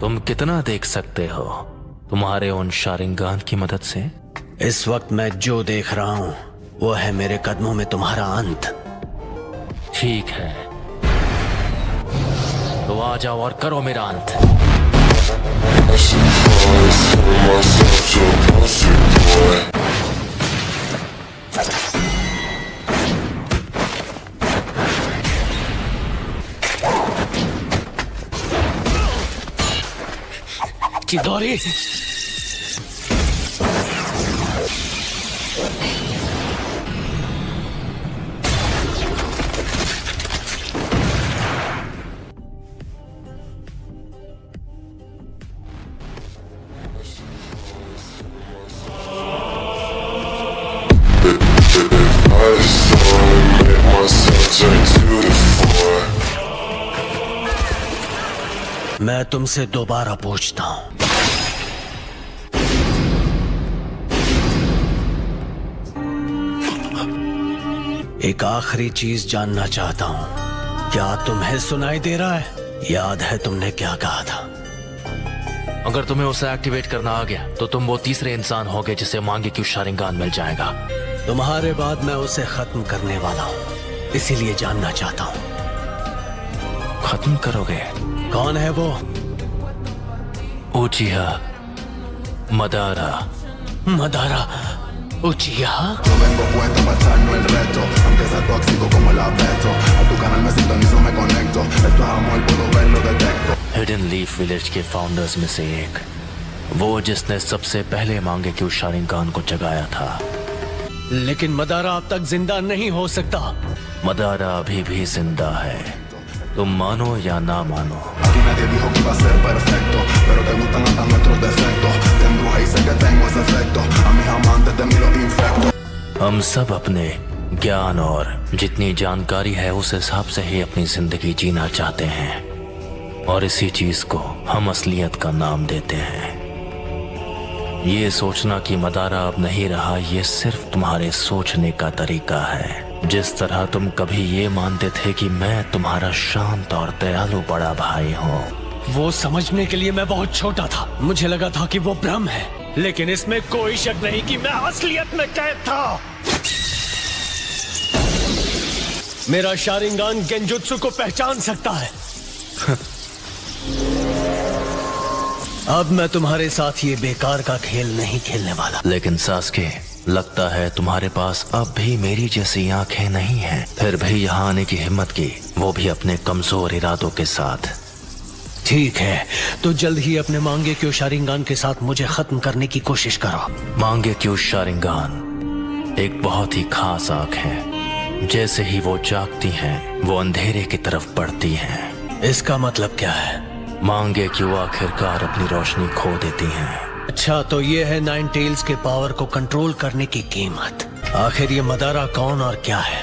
तुम कितना देख सकते हो तुम्हारे उन शारिंगान की मदद से? इस वक्त मैं जो देख रहा हूं वो है मेरे कदमों में तुम्हारा अंत। ठीक है, तो आ जाओ और करो मेरा अंत। चिदोरी, मैं तुमसे दोबारा पूछता हूं, एक आखिरी चीज जानना चाहता हूं। क्या तुम्हें सुनाई दे रहा है? याद है तुमने क्या कहा था? अगर तुम्हें उसे एक्टिवेट करना आ गया तो तुम वो तीसरे इंसान होगे जिसे मांगे क्यों शारिंगान मिल जाएगा। तुम्हारे बाद मैं उसे खत्म करने वाला हूं, इसीलिए जानना चाहता हूं। खत्म करोगे? कौन है वो? उचिहा Madara. Madara उचिहा? Yo vengo puesto para echarnos el reto, aunque sea tóxico como el abeto. A tu canal me sintonizo, me conecto. Esto es amor, puedo verlo, detecto. Hidden leaf village के founders में से एक, वो जिसने सबसे पहले मांगे क्यों शारिंगान को जगाया था। लेकिन मदारा अब तक जिंदा नहीं हो सकता। मदारा अभी भी जिंदा है, तुम मानो या ना मानो। Aquí nadie dijo que iba a ser perfecto, pero te gustan hasta nuestros defectos. Te embruja y sé que tengo ese efecto. A mis amantes de mí los infecto. हम सब अपने ज्ञान और जितनी जानकारी है उस हिसाब से ही अपनी जिंदगी जीना चाहते हैं, और इसी चीज को हम असलियत का नाम देते हैं। ये सोचना कि मदारा अब नहीं रहा, ये सिर्फ तुम्हारे सोचने का तरीका है। जिस तरह तुम कभी ये मानते थे कि मैं तुम्हारा शांत और दयालु बड़ा भाई हूँ। वो समझने के लिए मैं बहुत छोटा था। मुझे लगा था कि वो भ्रम है, लेकिन इसमें कोई शक नहीं कि मैं असलियत में कैद था। मेरा शारिंगान गेंजुत्सु को पहचान सकता है। अब मैं तुम्हारे साथ ये बेकार का खेल नहीं खेलने वाला। लेकिन सास्के, लगता है तुम्हारे पास अब भी मेरी जैसी आंखें नहीं हैं। फिर भी यहाँ आने की हिम्मत की, वो भी अपने कमजोर इरादों के साथ। ठीक है, तो जल्द ही अपने मांगे क्यों शारिंगान के साथ मुझे खत्म करने की कोशिश करो। मांगे क्यों शारिंगान एक बहुत ही खास आंख है। जैसे ही वो जागती हैं, वो अंधेरे की तरफ बढ़ती हैं। इसका मतलब क्या है? मांगे क्यों आखिरकार अपनी रोशनी खो देती हैं। अच्छा, तो ये है नाइन टेल्स के पावर को कंट्रोल करने की कीमत। आखिर ये मदारा कौन और क्या है?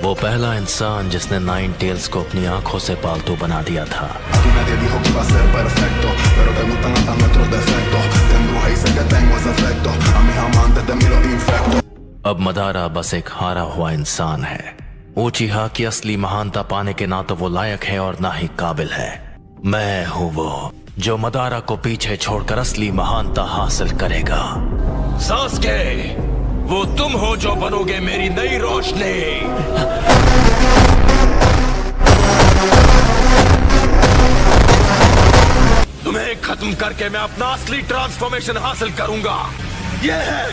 वो पहला इंसान जिसने नाइन टेल्स को अपनी आंखों से पालतू बना दिया था। Aquí nadie dijo que iba a ser perfecto, pero te gustan hasta nuestros defectos. Te embruja y sé que tengo ese efecto. A mis amantes de mí los infecto. अब Madara बस एक हारा हुआ इंसान है। उचिहा की असली महानता पाने के ना तो वो लायक है और ना ही काबिल है। मैं हूँ वो जो मदारा को पीछे छोड़कर असली महानता हासिल करेगा। सास्के, वो तुम हो जो बनोगे मेरी नई रोशनी। तुम्हें खत्म करके मैं अपना असली ट्रांसफॉर्मेशन हासिल करूंगा। यह है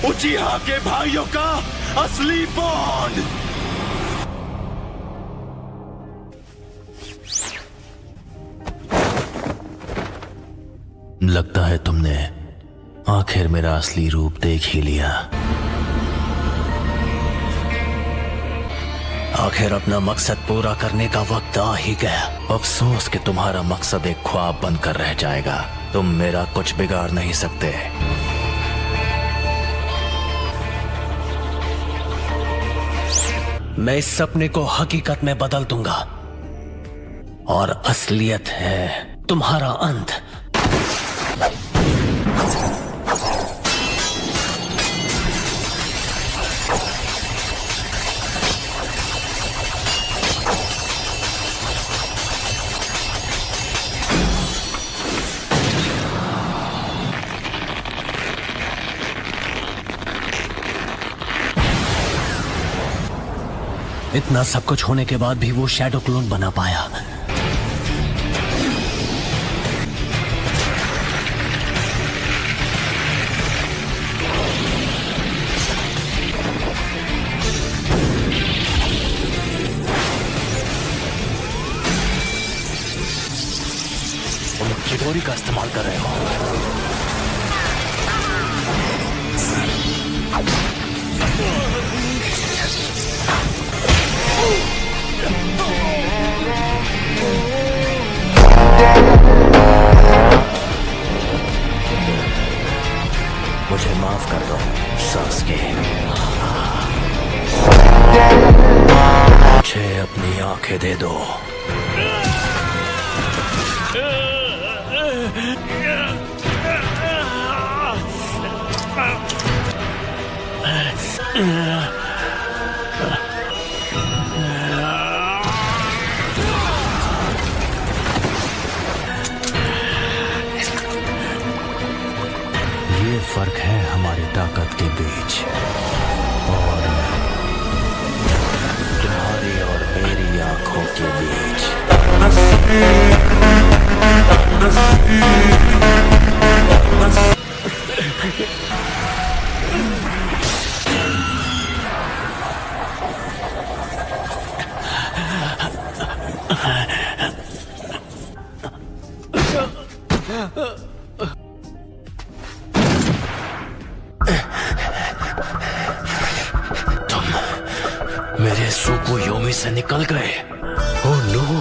उचिहा के भाइयों का असली बॉन्ड। लगता है तुमने आखिर मेरा असली रूप देख ही लिया। आखिर अपना मकसद पूरा करने का वक्त आ ही गया। अफसोस कि तुम्हारा मकसद एक ख्वाब बनकर रह जाएगा। तुम मेरा कुछ बिगाड़ नहीं सकते। मैं इस सपने को हकीकत में बदल दूंगा, और असलियत है तुम्हारा अंत। इतना सब कुछ होने के बाद भी वो शैडो क्लोन बना पाया। तुम चिडोरी का इस्तेमाल कर रहे हो। मुझे माफ कर दो सास्के। मुझे अपनी आंखें दे दो। ये फर्क है हमारी ताकत के बीच और तुम्हारी और मेरी आंखों के बीच। मेरे सुकुयोमी से निकल गए। ओह नो,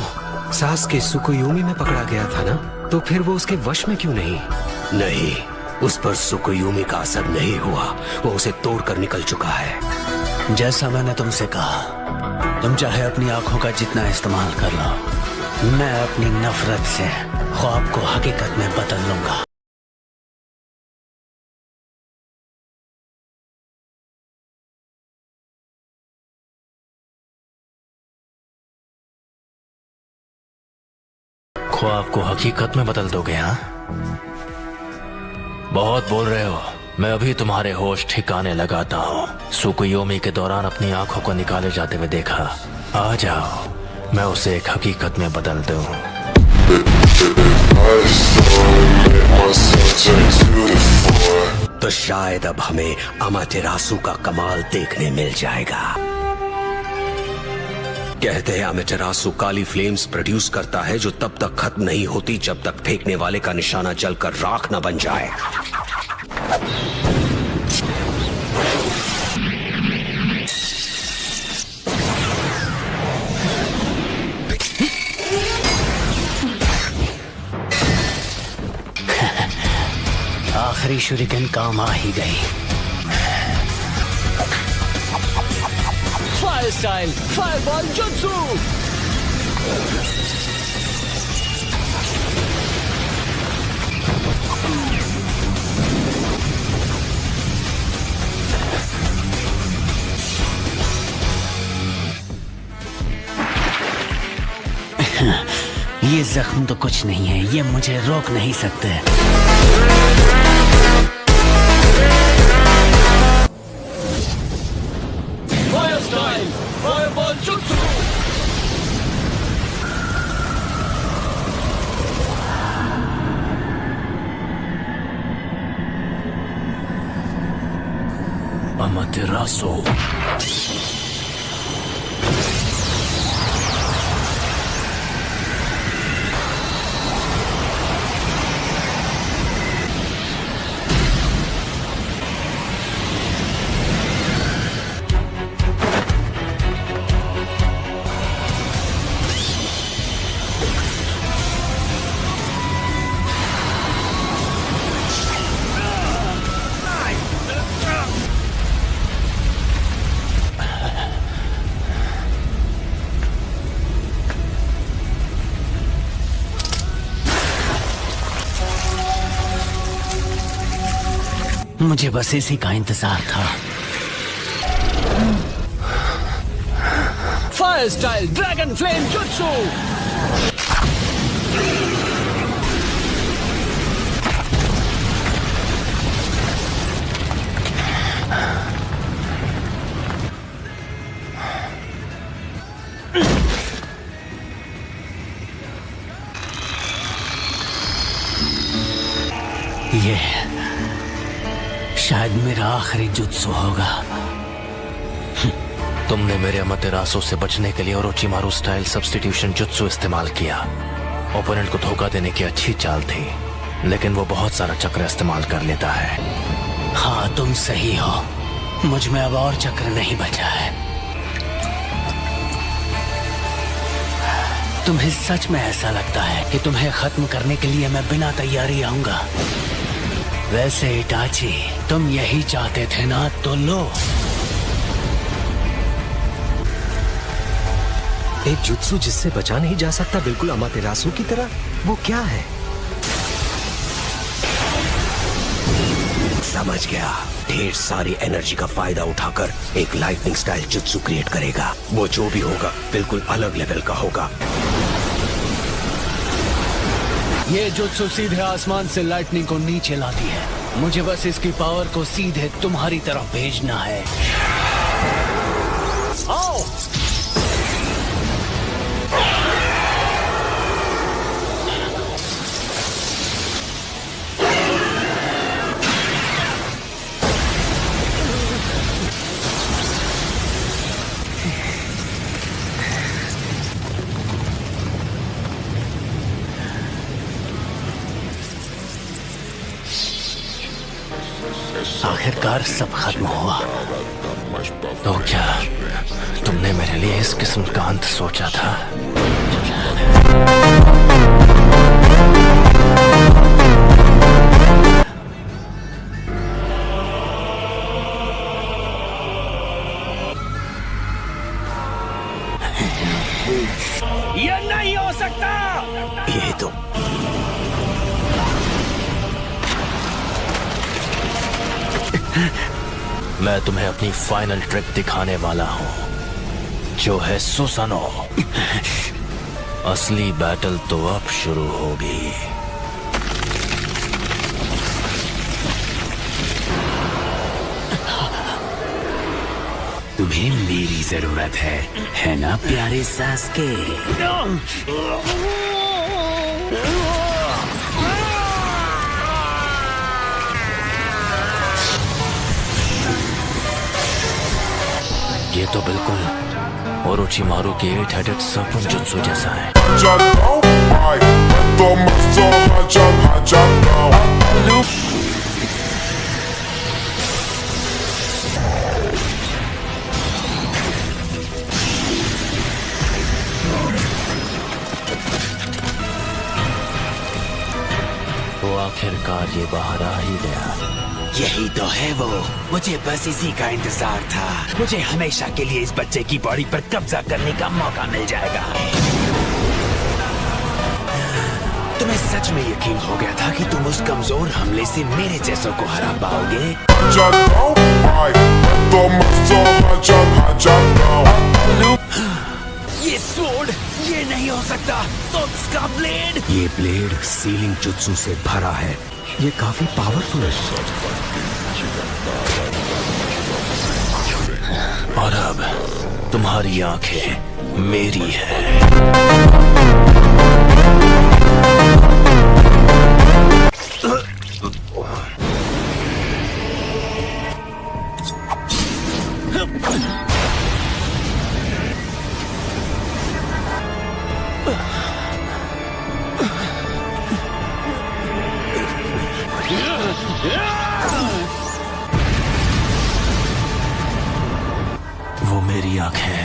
सास्के सुकुयोमी में पकड़ा गया था ना, तो फिर वो उसके वश में क्यों नहीं? नहीं, उस पर सुकुयोमी का असर नहीं हुआ। वो उसे तोड़कर निकल चुका है। जैसा मैंने तुमसे कहा, तुम चाहे अपनी आंखों का जितना इस्तेमाल कर लो, मैं अपनी नफरत से ख्वाब को हकीकत में बदल लूंगा। ख्वाब को हकीकत में बदल दोगे? हाँ, बहुत बोल रहे हो। मैं अभी तुम्हारे होश ठिकाने लगाता हूँ। सुकुयोमी के दौरान अपनी आंखों को निकाले जाते हुए देखा। आ जाओ, मैं उसे एक हकीकत में बदल दूँ। तो शायद अब हमें अमातेरासु का कमाल देखने मिल जाएगा। कहते हैं अमातेरासु काली फ्लेम्स प्रोड्यूस करता है जो तब तक खत्म नहीं होती जब तक फेंकने वाले का निशाना जलकर राख न बन जाए। आखिरी शूरिकेन काम आ ही गई। Fire style fireball jutsu. ये जख्म तो कुछ नहीं है, ये मुझे रोक नहीं सकते। Amaterasu. मुझे बस इसी का इंतजार था। Fire style dragon flame jutsu. ये शायद मेरा आखिरी जुत्सु होगा। तुमने मेरे अमातेरासु से बचने के लिए ओरोचिमारू स्टाइल सब्स्टिट्यूशन जुत्सु इस्तेमाल किया। ओपोनेंट को धोखा देने की अच्छी चाल थी, लेकिन वो बहुत सारा चक्र इस्तेमाल कर लेता है। हाँ, तुम सही हो। मुझ में अब और चक्र नहीं बचा है। तुम्हें सच में ऐसा लगता है कि तुम्हें खत्म करने के लिए मैं बिना तैयारी आऊंगा? वैसे इटाची, तुम यही चाहते थे ना, तो लो। एक जुत्सु जिससे बचा नहीं जा सकता, बिल्कुल अमातेरासु की तरह, वो क्या है? समझ गया। ढेर सारी एनर्जी का फायदा उठाकर एक लाइटनिंग स्टाइल जुत्सु क्रिएट करेगा। वो जो भी होगा बिल्कुल अलग लेवल का होगा। ये जुत्सु सीधे आसमान से लाइटनिंग को नीचे लाती है। मुझे बस इसकी पावर को सीधे तुम्हारी तरफ भेजना है। आओ! आखिरकार सब खत्म हुआ। तो क्या तुमने मेरे लिए इस किस्म का अंत सोचा था? ये नहीं हो सकता। ये तो मैं तुम्हें अपनी फाइनल ट्रिक दिखाने वाला हूं, जो है सुसानो। असली बैटल तो अब शुरू होगी। तुम्हें मेरी जरूरत है ना प्यारे सासके? ये तो बिल्कुल ओरोचिमारू के 8 हेडेड सर्पेंट जुत्सु जैसा है। वो आखिरकार ये बाहर आ ही गया। यही तो है वो। मुझे बस इसी का इंतजार था। मुझे हमेशा के लिए इस बच्चे की बॉडी पर कब्जा करने का मौका मिल जाएगा। तुम्हें सच में यकीन हो गया था कि तुम उस कमजोर हमले से मेरे जैसों को हरा पाओगे? ये स्वॉर्ड, ये नहीं हो सकता। तो उसका ब्लेड, ये ब्लेड सीलिंग जुत्सु से भरा है। ये काफी पावरफुल है। और अब तुम्हारी आंखें मेरी है। वो मेरी आंखें